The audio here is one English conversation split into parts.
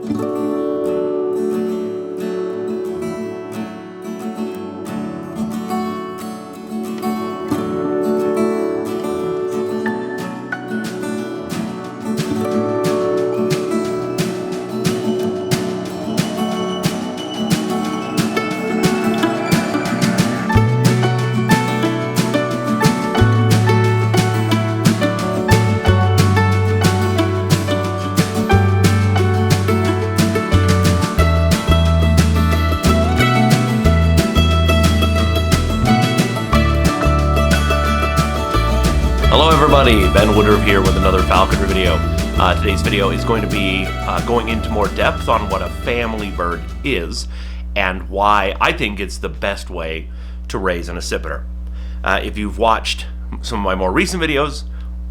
Hello everybody, Ben Woodruff here with another falconry video. Today's video is going to be going into more depth on what a family bird is and why I think it's the best way to raise an accipiter. If you've watched some of my more recent videos,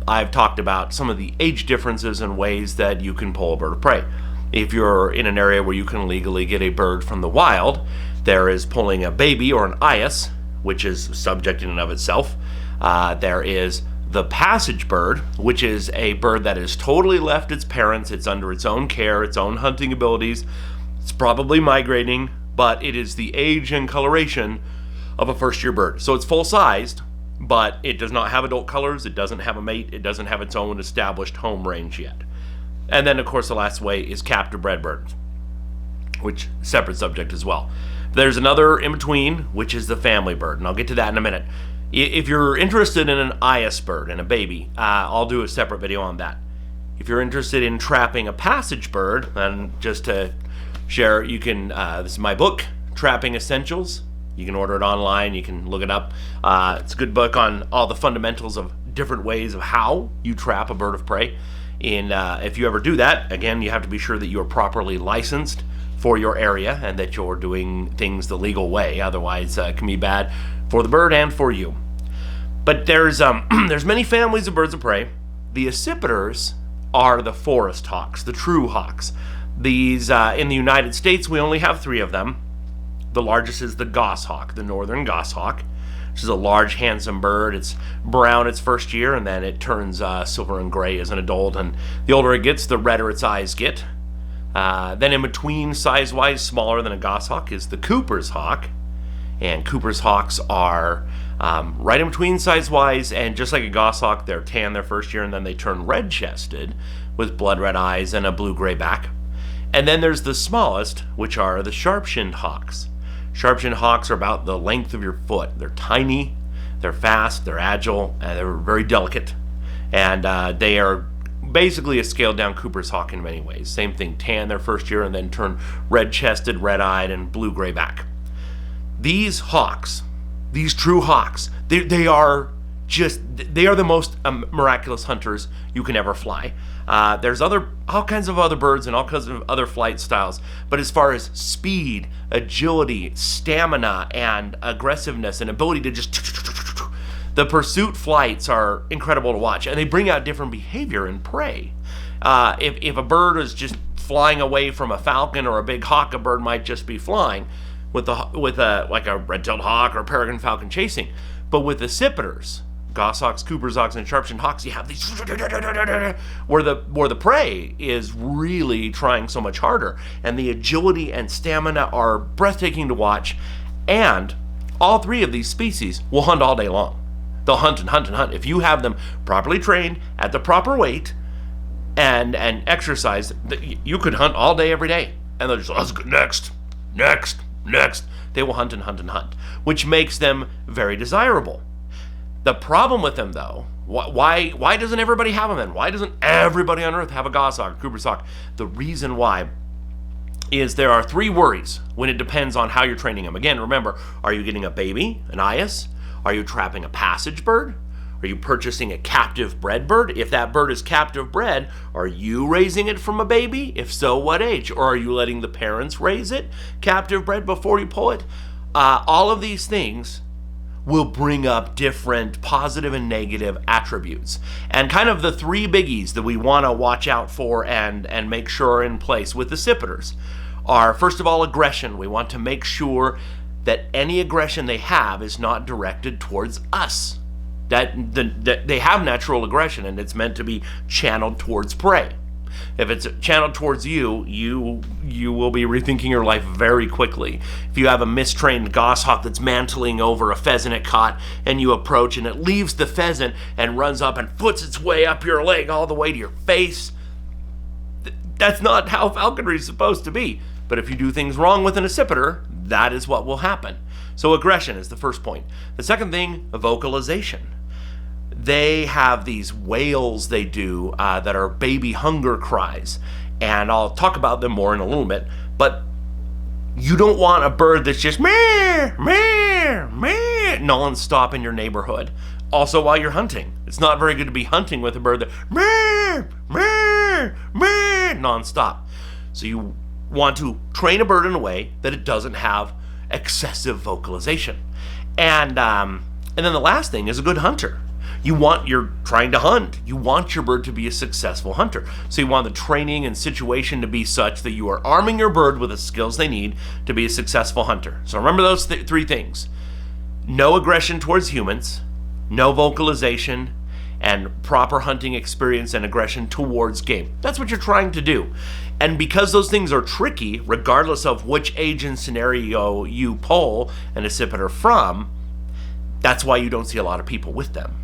I've talked about some of the age differences and ways that you can pull a bird of prey. If you're in an area where you can legally get a bird from the wild, there is pulling a baby or an eyas, which is a subject in and of itself. There is the passage bird, which is a bird that has totally left its parents. It's under its own care, its own hunting abilities. It's probably migrating, but it is the age and coloration of a first-year bird. So it's full-sized, but it does not have adult colors. It doesn't have a mate. It doesn't have its own established home range yet. And then, of course, the last way is captive bred birds, which is a separate subject as well. There's another in between, which is the family bird, and I'll get to that in a minute. If you're interested in an eyas bird and a baby, I'll do a separate video on that. If you're interested in trapping a passage bird, and just to share, you can, this is my book, Trapping Essentials. You can order it online, you can look it up. It's a good book on all the fundamentals of different ways of how you trap a bird of prey. And if you ever do that, again, you have to be sure that you're properly licensed for your area and that you're doing things the legal way. Otherwise, it can be bad for the bird and for you. But there's many families of birds of prey. The accipiters are the forest hawks, the true hawks. These, in the United States, we only have 3 of them. The largest is the goshawk, the northern goshawk, which is a large, handsome bird. It's brown its first year, and then it turns silver and gray as an adult. And the older it gets, the redder its eyes get. Then in between, size-wise, smaller than a goshawk, is the Cooper's hawk. And Cooper's hawks are right in between size-wise, and just like a goshawk, they're tan their first year, and then they turn red-chested with blood-red eyes and a blue-gray back. And then there's the smallest, which are the sharp-shinned hawks. Sharp-shinned hawks are about the length of your foot. They're tiny, they're fast, they're agile, and they're very delicate. And they are basically a scaled-down Cooper's hawk in many ways. Same thing, tan their first year, and then turn red-chested, red-eyed, and blue-gray back. These hawks, these true hawks, they are the most miraculous hunters you can ever fly. There's all kinds of other birds and all kinds of other flight styles, but as far as speed, agility, stamina, and aggressiveness and ability to just the pursuit flights are incredible to watch, and they bring out different behavior in prey. If a bird is just flying away from a falcon or a big hawk, a bird might just be flying with a red-tailed hawk or a peregrine falcon chasing. But with accipiters, goshawks, Cooper's hawks, and sharp-shinned hawks, you have these where the prey is really trying so much harder, and the agility and stamina are breathtaking to watch. And all 3 of these species will hunt all day long. They'll hunt and hunt and hunt. If you have them properly trained at the proper weight and exercised, you could hunt all day every day, and they'll just, let's go next. They will hunt and hunt and hunt, which makes them very desirable. The problem with them, though, why doesn't everybody have them then? Why doesn't everybody on Earth have a goshawk, Cooper's hawk? The reason why is there are 3 worries when it depends on how you're training them. Again, remember, are you getting a baby, an eyas? Are you trapping a passage bird? Are you purchasing a captive bred bird? If that bird is captive bred, are you raising it from a baby? If so, what age? Or are you letting the parents raise it captive bred before you pull it? All of these things will bring up different positive and negative attributes. And kind of the 3 biggies that we want to watch out for and make sure are in place with the accipiters are, first of all, aggression. We want to make sure that any aggression they have is not directed towards us. That they have natural aggression, and it's meant to be channeled towards prey. If it's channeled towards you, you will be rethinking your life very quickly. If you have a mistrained goshawk that's mantling over a pheasant it caught, and you approach and it leaves the pheasant and runs up and foots its way up your leg all the way to your face, that's not how falconry is supposed to be. But if you do things wrong with an accipiter, that is what will happen. So aggression is the first point. The second thing, vocalization. They have these wails they do that are baby hunger cries, and I'll talk about them more in a little bit. But you don't want a bird that's just meh, meh, meh, non-stop in your neighborhood. Also, while you're hunting, it's not very good to be hunting with a bird that meh, meh, meh, non-stop. So you want to train a bird in a way that it doesn't have excessive vocalization. And then the last thing is a good hunter. You're trying to hunt. You want your bird to be a successful hunter. So you want the training and situation to be such that you are arming your bird with the skills they need to be a successful hunter. So remember those three things. No aggression towards humans, no vocalization, and proper hunting experience and aggression towards game. That's what you're trying to do. And because those things are tricky, regardless of which age and scenario you pull an accipiter from, that's why you don't see a lot of people with them.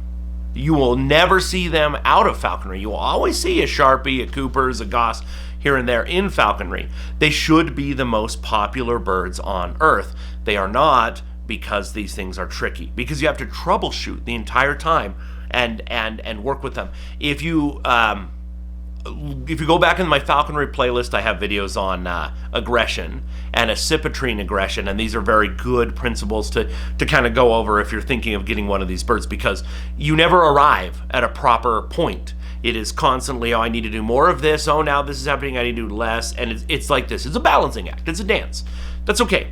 You will never see them out of falconry. You will always see a Sharpie, a Cooper's, a Goss here and there in falconry. They should be the most popular birds on earth. They are not, because these things are tricky, because you have to troubleshoot the entire time and work with them. If you go back in my falconry playlist, I have videos on aggression and accipitering aggression, and these are very good principles to kind of go over if you're thinking of getting one of these birds, because you never arrive at a proper point. It is constantly, oh, I need to do more of this, oh, now this is happening, I need to do less, and it's like this. It's a balancing act. It's a dance. That's okay.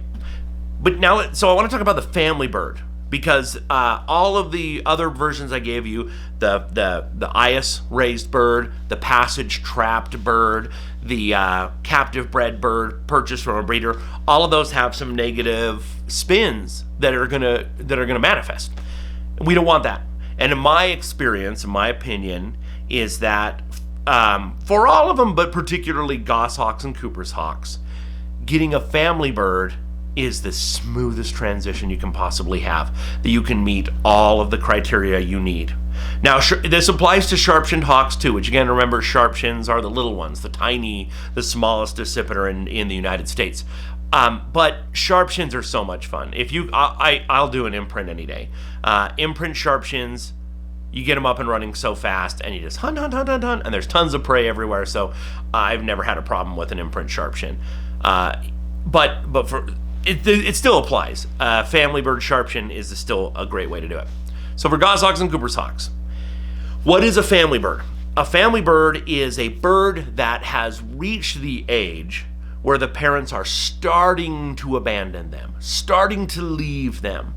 But now, so I want to talk about the family bird, because all of the other versions I gave you, the eyas raised bird, the passage trapped bird, the captive bred bird purchased from a breeder, all of those have some negative spins that are gonna manifest. We don't want that. And in my experience, in my opinion, is that for all of them, but particularly goshawks and Cooper's hawks, getting a family bird is the smoothest transition you can possibly have, that you can meet all of the criteria you need. Now, this applies to sharp-shinned hawks too, which again, remember, sharp-shins are the little ones, the smallest accipiter in the United States. But sharp-shins are so much fun. I'll do an imprint any day. Imprint sharp-shins, you get them up and running so fast, and you just hunt, and there's tons of prey everywhere, so I've never had a problem with an imprint sharp-shin. But for it still applies. Family bird sharpshin is still a great way to do it. So for goshawks and Cooper's hawks, what is a family bird? A family bird is a bird that has reached the age where the parents are starting to abandon them, starting to leave them.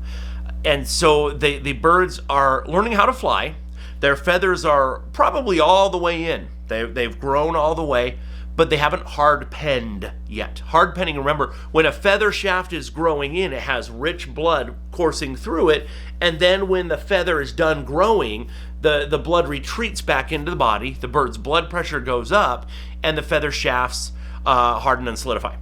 And so the birds are learning how to fly. Their feathers are probably all the way in. They've grown all the way, but they haven't hard-penned yet. Hard-penning, remember, when a feather shaft is growing in, it has rich blood coursing through it, and then when the feather is done growing, the blood retreats back into the body, the bird's blood pressure goes up, and the feather shafts harden and solidify.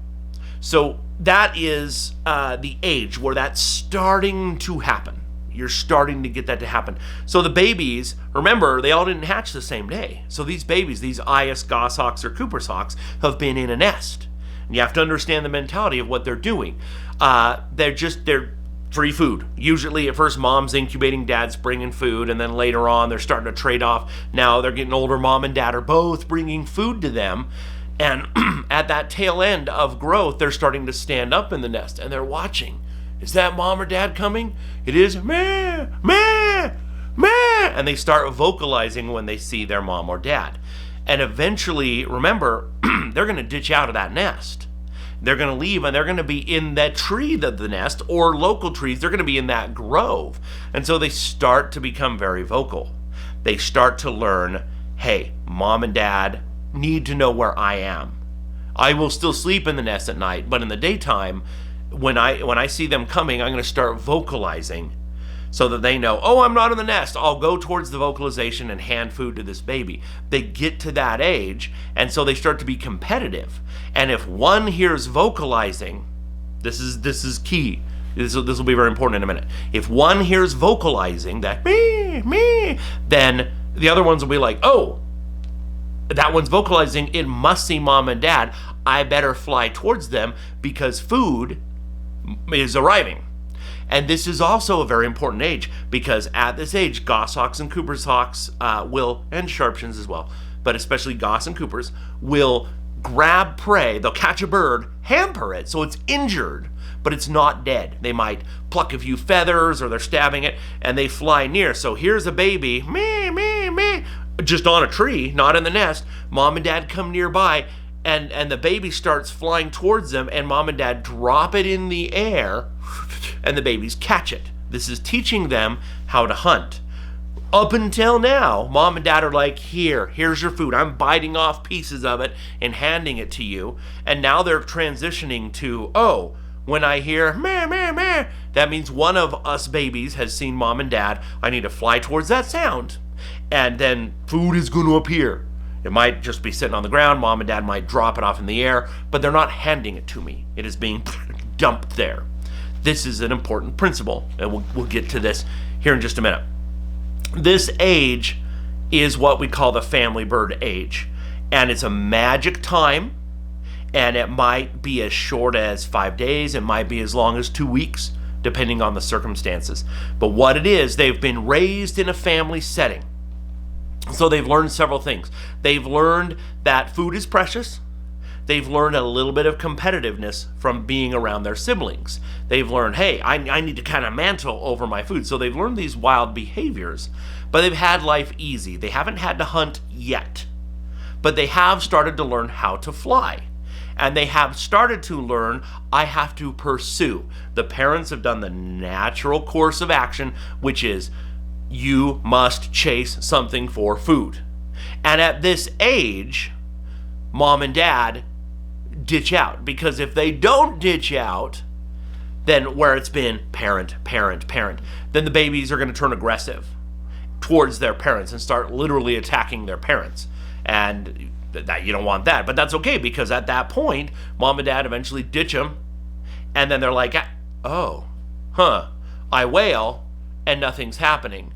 So that is the age where that's starting to happen. You're starting to get that to happen. So the babies, remember, they all didn't hatch the same day. So these babies, these eyas, goshawks, or Cooper's hawks, have been in a nest. And you have to understand the mentality of what they're doing. They're free food. Usually at first, mom's incubating, dad's bringing food, and then later on, they're starting to trade off. Now they're getting older, mom and dad are both bringing food to them. And at that tail end of growth, they're starting to stand up in the nest, and they're watching. Is that mom or dad coming? It is, meh, meh, meh. And they start vocalizing when they see their mom or dad. And eventually, remember, they're going to ditch out of that nest. They're going to leave, and they're going to be in that tree, the nest, or local trees. They're going to be in that grove. And so they start to become very vocal. They start to learn, hey, mom and dad need to know where I am. I will still sleep in the nest at night, but in the daytime, when I see them coming, I'm going to start vocalizing so that they know, oh, I'm not in the nest. I'll go towards the vocalization and hand food to this baby. They get to that age, and so they start to be competitive. And if one hears vocalizing, this is key. This will be very important in a minute. If one hears vocalizing that me, then the other ones will be like, oh, that one's vocalizing. It must see mom and dad. I better fly towards them because food is arriving. And this is also a very important age, because at this age, goshawks and Cooper's hawks will, and sharpshins as well, but especially goss and Coopers, will grab prey. They'll catch a bird, hamper it so it's injured, but it's not dead. They might pluck a few feathers, or they're stabbing it, and they fly near. So here's a baby, me, just on a tree, not in the nest. Mom and dad come nearby, and the baby starts flying towards them, and mom and dad drop it in the air, and the babies catch it. This is teaching them how to hunt. Up until now, mom and dad are like, here's your food. I'm biting off pieces of it and handing it to you. And now they're transitioning to, oh, when I hear meh, meh, meh, that means one of us babies has seen mom and dad. I need to fly towards that sound. And then food is going to appear. It might just be sitting on the ground. Mom and dad might drop it off in the air, but they're not handing it to me. It is being dumped there. This is an important principle, and we'll get to this here in just a minute. This age is what we call the family bird age, and it's a magic time, and it might be as short as 5 days. It might be as long as 2 weeks, depending on the circumstances. But what it is, they've been raised in a family setting. So they've learned several things. They've learned that food is precious. They've learned a little bit of competitiveness from being around their siblings. They've learned, hey, I need to kind of mantle over my food. So they've learned these wild behaviors, but they've had life easy. They haven't had to hunt yet, but they have started to learn how to fly. And they have started to learn, I have to pursue. The parents have done the natural course of action, which is you must chase something for food. And at this age, mom and dad ditch out, because if they don't ditch out, then where it's been parent, then the babies are going to turn aggressive towards their parents and start literally attacking their parents. And that you don't want that, but that's okay, because at that point, mom and dad eventually ditch them, and then they're like, I wail and nothing's happening.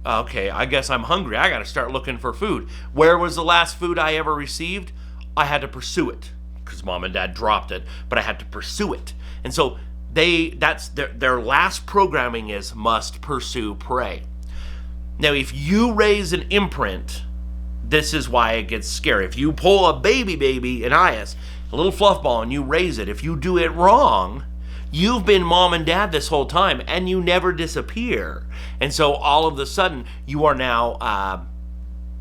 Okay, I guess I'm hungry. I got to start looking for food. Where was the last food I ever received? I had to pursue it because mom and dad dropped it, but I had to pursue it. And so that's their last programming is must pursue prey. Now, if you raise an imprint, this is why it gets scary. If you pull a baby, an IS, a little fluff ball, and you raise it, if you do it wrong, you've been mom and dad this whole time, and you never disappear. And so all of a sudden, you are now,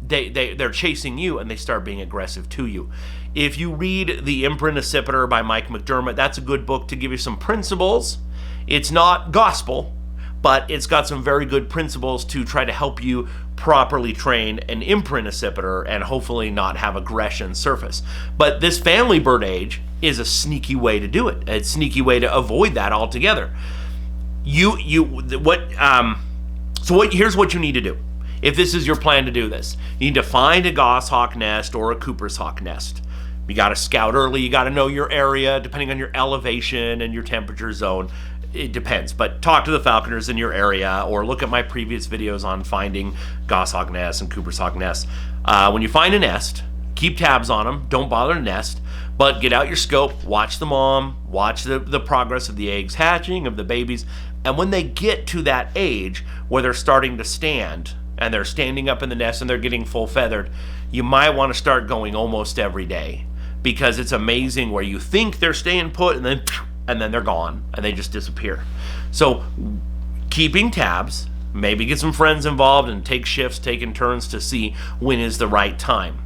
they're chasing you, and they start being aggressive to you. If you read The Imprint Accipiter by Mike McDermott, that's a good book to give you some principles. It's not gospel, but it's got some very good principles to try to help you properly train an imprint accipiter and hopefully not have aggression surface. But this family bird age is a sneaky way to do it. A sneaky way to avoid that altogether. Here's what you need to do. If this is your plan to do this, you need to find a goshawk nest or a Cooper's hawk nest. You got to scout early. You got to know your area, depending on your elevation and your temperature zone. It depends, but talk to the falconers in your area or look at my previous videos on finding goshawk nests and Cooper's hawk nests. When you find a nest, keep tabs on them. Don't bother to nest, but get out your scope, watch the mom, watch the progress of the eggs hatching, of the babies, and when they get to that age where they're starting to stand, and they're standing up in the nest and they're getting full feathered, you might want to start going almost every day, because it's amazing where you think they're staying put and then they're gone and they just disappear. So keeping tabs, maybe get some friends involved and take shifts, taking turns to see when is the right time.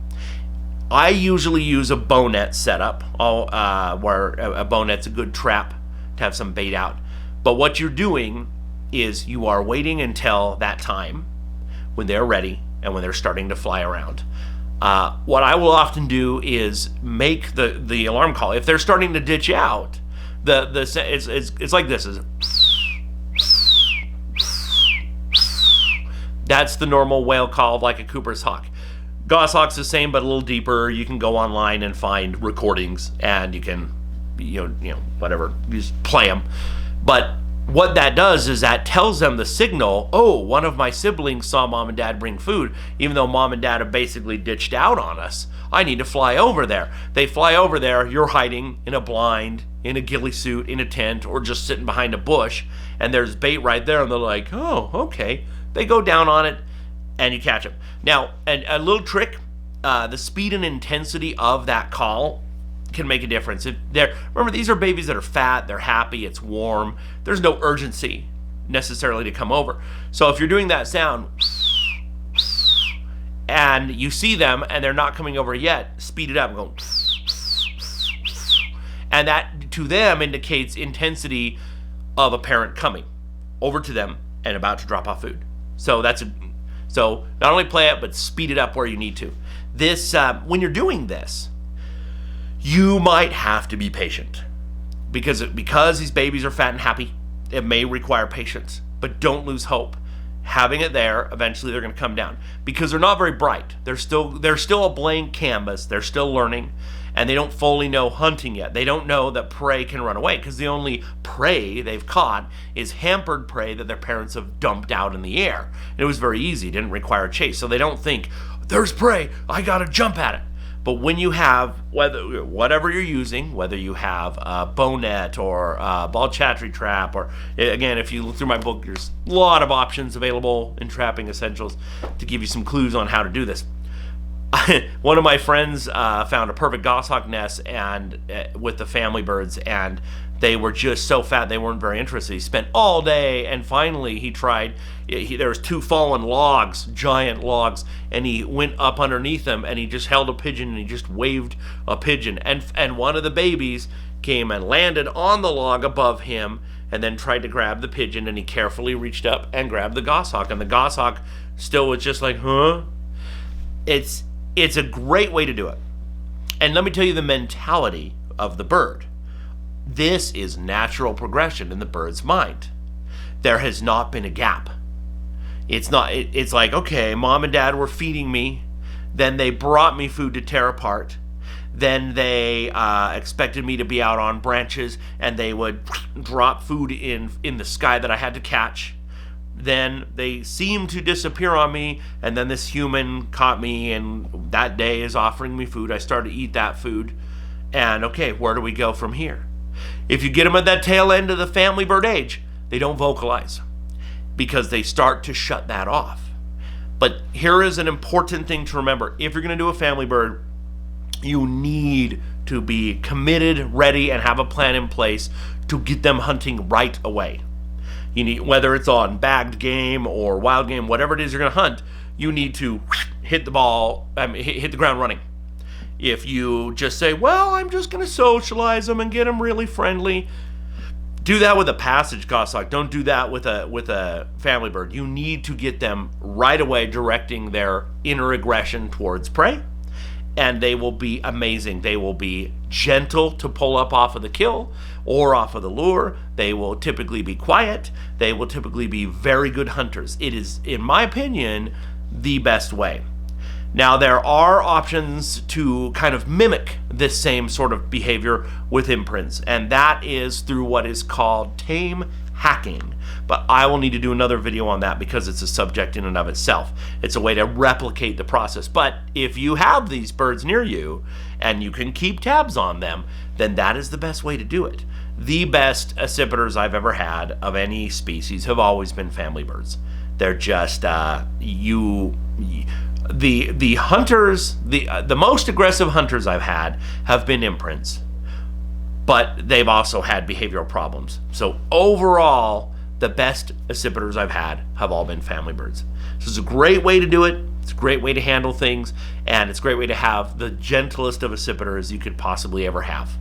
I usually use a bow net setup, where a bow net's a good trap to have some bait out. But what you're doing is you are waiting until that time when they're ready and when they're starting to fly around. What I will often do is make the alarm call. If they're starting to ditch out, it's like this. That's the normal whale call, like a Cooper's hawk. Goshawk's the same, but a little deeper. You can go online and find recordings, and you can, whatever, just play them. But what that does is that tells them the signal, oh, one of my siblings saw mom and dad bring food, even though mom and dad have basically ditched out on us. I need to fly over there. They fly over there, you're hiding in a blind, in a ghillie suit, in a tent, or just sitting behind a bush, and there's bait right there, and they're like, oh, okay. They go down on it, and you catch them. Now, a little trick, the speed and intensity of that call can make a difference. Remember, these are babies that are fat, they're happy, it's warm. There's no urgency necessarily to come over. So if you're doing that sound, and you see them and they're not coming over yet, speed it up and go, and that to them indicates intensity of a parent coming over to them and about to drop off food. So so not only play it, but speed it up where you need to. This when you're doing this, you might have to be patient because these babies are fat and happy. It may require patience, but don't lose hope. Having it there, eventually they're going to come down because they're not very bright. They're still a blank canvas. They're still learning, and they don't fully know hunting yet. They don't know that prey can run away because the only prey they've caught is hampered prey that their parents have dumped out in the air. It was very easy. It didn't require a chase, so they don't think, there's prey, I got to jump at it. But when you have, whatever you're using, whether you have a bow net or a ball chattery trap, or again, if you look through my book, there's a lot of options available in Trapping Essentials to give you some clues on how to do this. One of my friends found a perfect goshawk nest and with the family birds, and they were just so fat they weren't very interested. He spent all day, and finally he tried. There was 2 fallen logs, giant logs, and he went up underneath them, and he just held a pigeon, and he just waved a pigeon, and one of the babies came and landed on the log above him, and then tried to grab the pigeon, and he carefully reached up and grabbed the goshawk, and the goshawk still was just like, huh? It's a great way to do it. And let me tell you the mentality of the bird. This is natural progression in the bird's mind. There has not been a gap. It's like, okay, mom and dad were feeding me, then they brought me food to tear apart, then they expected me to be out on branches, and they would drop food in the sky that I had to catch. Then they seemed to disappear on me, and then this human caught me, and that day is offering me food. I started to eat that food, and okay, where do we go from here? If you get them at that tail end of the family bird age, they don't vocalize because they start to shut that off. But here is an important thing to remember. If you're going to do a family bird, you need to be committed, ready, and have a plan in place to get them hunting right away. You need, whether it's on bagged game or wild game, whatever it is you're going to hunt, you need to hit the ground running. If you just say, well, I'm just going to socialize them and get them really friendly, do that with a passage goshawk. Don't do that with a family bird. You need to get them right away directing their inner aggression towards prey, and they will be amazing. They will be gentle to pull up off of the kill or off of the lure. They will typically be quiet. They will typically be very good hunters. It is, in my opinion, the best way. Now, there are options to kind of mimic this same sort of behavior with imprints, and that is through what is called tame hacking. But I will need to do another video on that because it's a subject in and of itself. It's a way to replicate the process. But if you have these birds near you and you can keep tabs on them, then that is the best way to do it. The best accipiters I've ever had of any species have always been family birds. They're just the hunters, the most aggressive hunters I've had have been imprints, but they've also had behavioral problems. So overall, the best accipiters I've had have all been family birds. So it's a great way to do it. It's a great way to handle things, and it's a great way to have the gentlest of accipiters you could possibly ever have.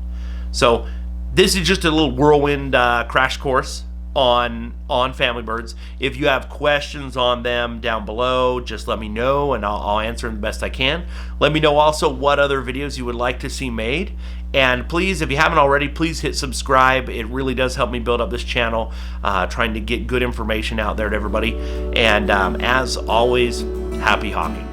So this is just a little whirlwind crash course on family birds. If you have questions on them down below, just let me know and I'll answer them the best I can. Let me know also what other videos you would like to see made, And please, if you haven't already, please hit subscribe. It really does help me build up this channel, trying to get good information out there to everybody. And as always, happy hawking.